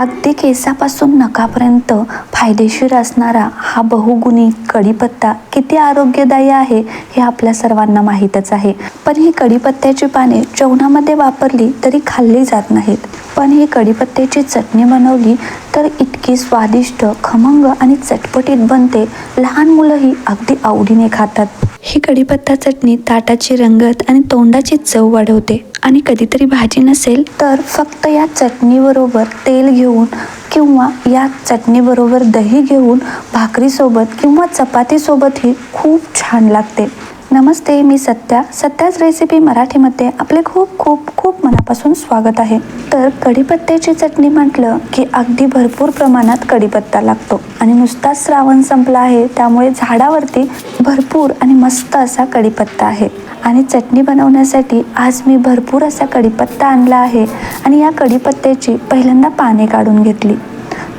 अगदी केसापासून नखापर्यंत फायदेशीर असणारा हा बहुगुणी कढीपत्ता किती आरोग्यदायी आहे हे आपल्या सर्वांना माहीतच आहे. पण ही कढीपत्त्याची पाने जेवणामध्ये वापरली तरी खाल्ली जात नाहीत. पण ही कढीपत्त्याची चटणी बनवली तर इतकी स्वादिष्ट, खमंग आणि चटपटीत बनते, लहान मुलंही अगदी आवडीने खातात. ही कढीपत्ता चटणी ताटाची रंगत आणि तोंडाची चव वाढवते. आणि कधीतरी भाजी नसेल तर फक्त या चटणीबरोबर तेल घेऊन किंवा या चटणीबरोबर दही घेऊन भाकरीसोबत किंवा चपातीसोबतही खूप छान लागते. नमस्ते, मी सत्याच रेसिपी मराठीमध्ये आपले खूप खूप खूप मनापासून स्वागत आहे. तर कढीपत्त्याची चटणी म्हटलं की अगदी भरपूर प्रमाणात कढीपत्ता लागतो आणि नुसताच श्रावण संपला आहे, त्यामुळे झाडावरती भरपूर आणि मस्त असा कढीपत्ता आहे. आणि चटणी बनवण्यासाठी आज मी भरपूर असा कढीपत्ता आणला आहे आणि या कढीपत्त्याची पहिल्यांदा पाने काढून घेतली.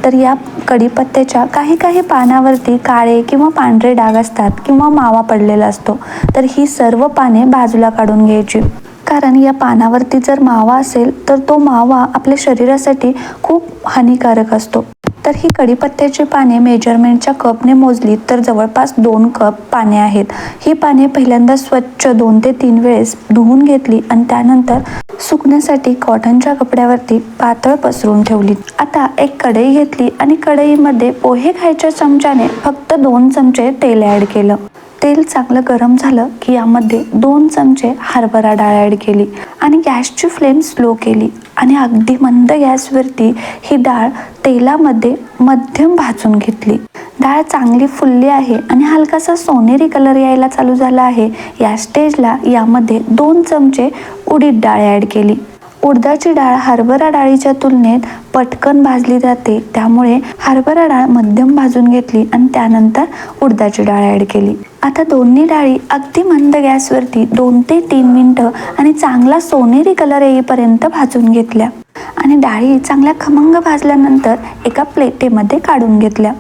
तर या कढीपत्त्याच्या काही पानावरती काळे किंवा पांढरे डाग असतात किंवा मावा पडलेला असतो. तर ही सर्व पाने बाजूला काढून घ्यायची, कारण या पानावरती जर मावा असेल तर तो मावा आपल्या शरीरासाठी खूप हानिकारक असतो. तर ही कढीपत्त्याची पाने मेजरमेंटच्या कपने मोजली तर जवळपास 2 कप पाने आहेत. ही पाने पहिल्यांदा स्वच्छ 2 ते 3 वेळेस धुवून घेतली आणि त्यानंतर सुकण्यासाठी कॉटनच्या कपड्यावरती पातळ पसरून ठेवली. आता एक कढई घेतली आणि कढईमध्ये पोहे खायच्या चमच्याने फक्त 2 चमचे तेल ॲड केलं. तेल चांगलं गरम झालं की यामध्ये 2 चमचे हरभरा डाळ ॲड केली आणि गॅसची फ्लेम स्लो केली आणि अगदी मंद गॅसवरती ही डाळ तेलामध्ये मध्यम भाजून घेतली. डाळ चांगली फुलली आहे आणि हलकासा सोनेरी कलर यायला चालू झाला आहे. या स्टेजला यामध्ये 2 चमचे उडीद डाळ ॲड केली. उडदाची डाळ हरभरा डाळीच्या तुलनेत पटकन भाजली जाते, त्यामुळे हरभरा डाळ मध्यम भाजून घेतली आणि त्यानंतर उडदाची डाळ ॲड केली. आता दोन्ही डाळी अगदी मंद गॅसवरती 2 ते 3 मिनिटं आणि चांगला सोनेरी कलर येईपर्यंत भाजून घेतल्या आणि डाळी चांगल्या खमंग भाजल्यानंतर एका प्लेटेमध्ये काढून घेतल्या.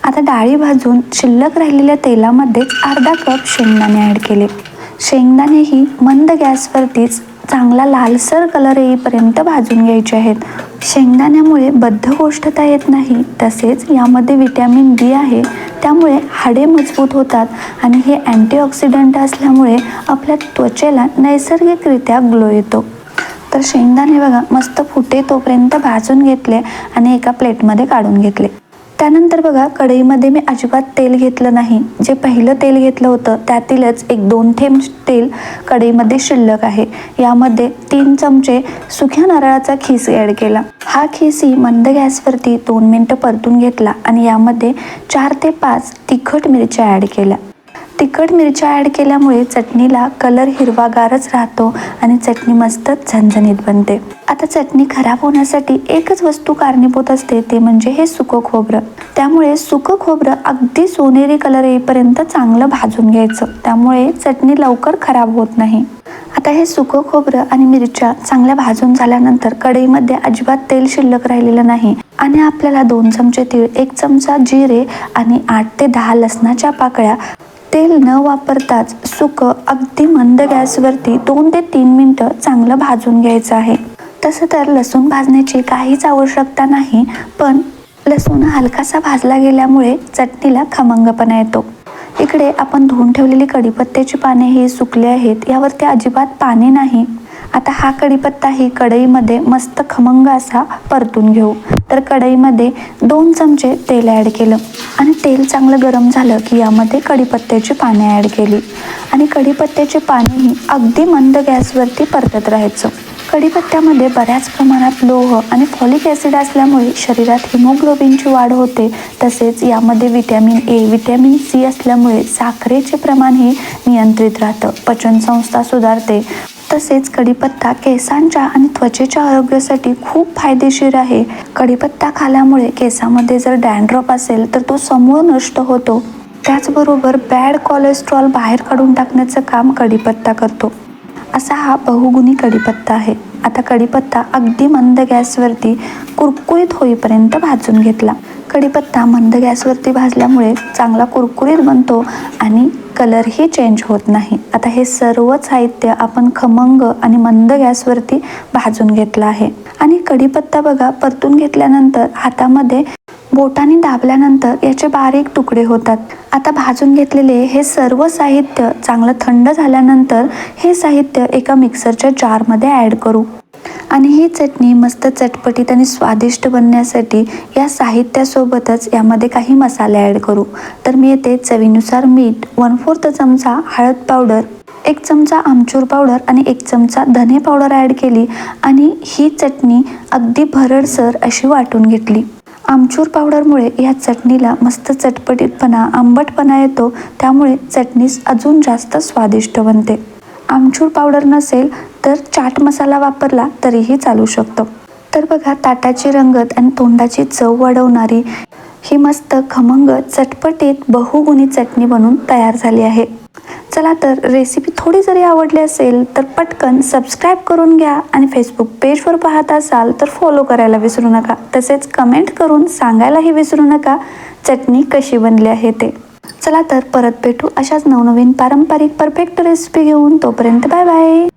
आता डाळी भाजून शिल्लक राहिलेल्या तेलामध्येच अर्धा कप शेंगदाणे ॲड केले. शेंगदाणेही मंद गॅसवरतीच चांगला लालसर कलर येईपर्यंत भाजून घ्यायचे आहेत. शेंगदाण्यामुळे बद्धकोष्ठता येत नाही, तसेच यामध्ये व्हिटॅमिन डी आहे, त्यामुळे हाडे मजबूत होतात आणि हे अँटीऑक्सिडंट असल्यामुळे आपल्या त्वचेला नैसर्गिकरित्या ग्लो येतो. तर शेंगदाणे बघा मस्त फुटे तोपर्यंत भाजून घेतले आणि एका प्लेटमध्ये काढून घेतले. त्यानंतर बघा कढईमध्ये मी अजिबात तेल घेतलं नाही. जे पहिलं तेल घेतलं होतं त्यातीलच 1-2 थेंब तेल कढईमध्ये शिल्लक आहे. यामध्ये 3 चमचे सुक्या नारळाचा खीस ॲड केला. हा खीसही मंद गॅसवरती 2 मिनिटं परतून घेतला आणि यामध्ये 4 ते 5 तिखट मिरच्या ॲड केल्या. तिखट मिरच्या ॲड केल्यामुळे चटणीला कलर हिरवागारच राहतो आणि चटणी मस्त झणझणीत बनते. आता चटणी खराब होण्यासाठी एकच वस्तू कारणीभूत असते, ते म्हणजे हे सुकं खोबरं. त्यामुळे सुकं खोबरं अगदी सोनेरी कलर येईपर्यंत चांगलं भाजून घ्यायचं, त्यामुळे चटणी लवकर खराब होत नाही. आता हे सुकं खोबरं आणि मिरच्या चांगल्या भाजून झाल्यानंतर कढईमध्ये अजिबात तेल शिल्लक राहिलेलं नाही आणि आपल्याला 2 चमचे तीळ, 1 चमचा जिरे आणि 8 ते 10 लसणाच्या पाकळ्या तेल न वापरताच सुकं अगदी मंद गॅसवरती 2 ते 3 मिनिटं चांगलं भाजून घ्यायचं आहे. तसं तर लसूण भाजण्याची काहीच आवश्यकता नाही, पण लसूण हलकासा भाजला गेल्यामुळे चटणीला खमंगपणा येतो. इकडे आपण धुवून ठेवलेली कढीपत्त्याची पाने ही सुकले आहेत, यावरती अजिबात पाणी नाही. आता हा कढीपत्ताही कढईमध्ये मस्त खमंग असा परतून घेऊ. तर कढईमध्ये 2 चमचे तेल ॲड केलं आणि तेल चांगलं गरम झालं की यामध्ये कढीपत्त्याची पाने ॲड केली आणि कढीपत्त्याची पानेही अगदी मंद गॅसवरती परतत राहायचं. कढीपत्त्यामध्ये बऱ्याच प्रमाणात लोह आणि फॉलिक ॲसिड असल्यामुळे शरीरात हिमोग्लोबिनची वाढ होते. तसेच यामध्ये व्हिटॅमिन ए, व्हिटॅमिन सी असल्यामुळे साखरेचे प्रमाणही नियंत्रित राहतं, पचनसंस्था सुधारते. तसेच कढीपत्ता केसांच्या आणि त्वचेच्या आरोग्यासाठी खूप फायदेशीर आहे. कढीपत्ता खाल्यामुळे केसामध्ये जर डॅन्ड्रफ असेल तर तो समूळ नष्ट होतो. त्याचबरोबर बॅड कोलेस्ट्रॉल बाहेर काढून टाकण्याचं काम कढीपत्ता करतो. असा हा बहुगुणी कढीपत्ता आहे. आता कढीपत्ता अगदी मंद गॅसवरती कुरकुरीत होईपर्यंत भाजून घेतला. कढीपत्ता मंद गॅसवरती भाजल्यामुळे चांगला कुरकुरीत बनतो आणि कलरही चेंज होत नाही. आता हे सर्व साहित्य आपण खमंग आणि मंद गॅसवरती भाजून घेतलं आहे. आणि कढीपत्ता बघा परतून घेतल्यानंतर हातामध्ये बोटाने दाबल्यानंतर याचे बारीक तुकडे होतात. आता भाजून घेतलेले हे सर्व साहित्य चांगलं थंड झाल्यानंतर हे साहित्य एका मिक्सरच्या जारमध्ये ॲड करू. आणि ही चटणी मस्त चटपटीत आणि स्वादिष्ट बनण्यासाठी या साहित्यासोबतच यामध्ये काही मसाले ॲड करू. तर मी येथे चवीनुसार मीठ, 1/4 चमचा हळद पावडर, 1 चमचा आमचूर पावडर आणि 1 चमचा धने पावडर ॲड केली आणि ही चटणी अगदी भरडसर अशी वाटून घेतली. आमचूर पावडरमुळे या चटणीला मस्त चटपटीतपणा, आंबटपणा येतो, त्यामुळे चटणी अजून जास्त स्वादिष्ट बनते. आमचूर पावडर नसेल तर चाट मसाला वापरला तरीही चालू शकतो. तर बघा ताटाची रंगत आणि तोंडाची चव वाढवणारी ही मस्त खमंग चटपटीत बहुगुणी चटणी बनून तयार झाली आहे. चला तर रेसिपी थोडी जरी आवडली असेल तर पटकन सबस्क्राईब करून घ्या आणि फेसबुक पेजवर पाहत असाल तर फॉलो करायला विसरू नका. तसेच कमेंट करून सांगायलाही विसरू नका चटणी कशी बनली आहे ते. चला तर परत भेटू अशाच नवनवीन पारंपरिक परफेक्ट रेसिपी घेऊन. तोपर्यंत बाय बाय.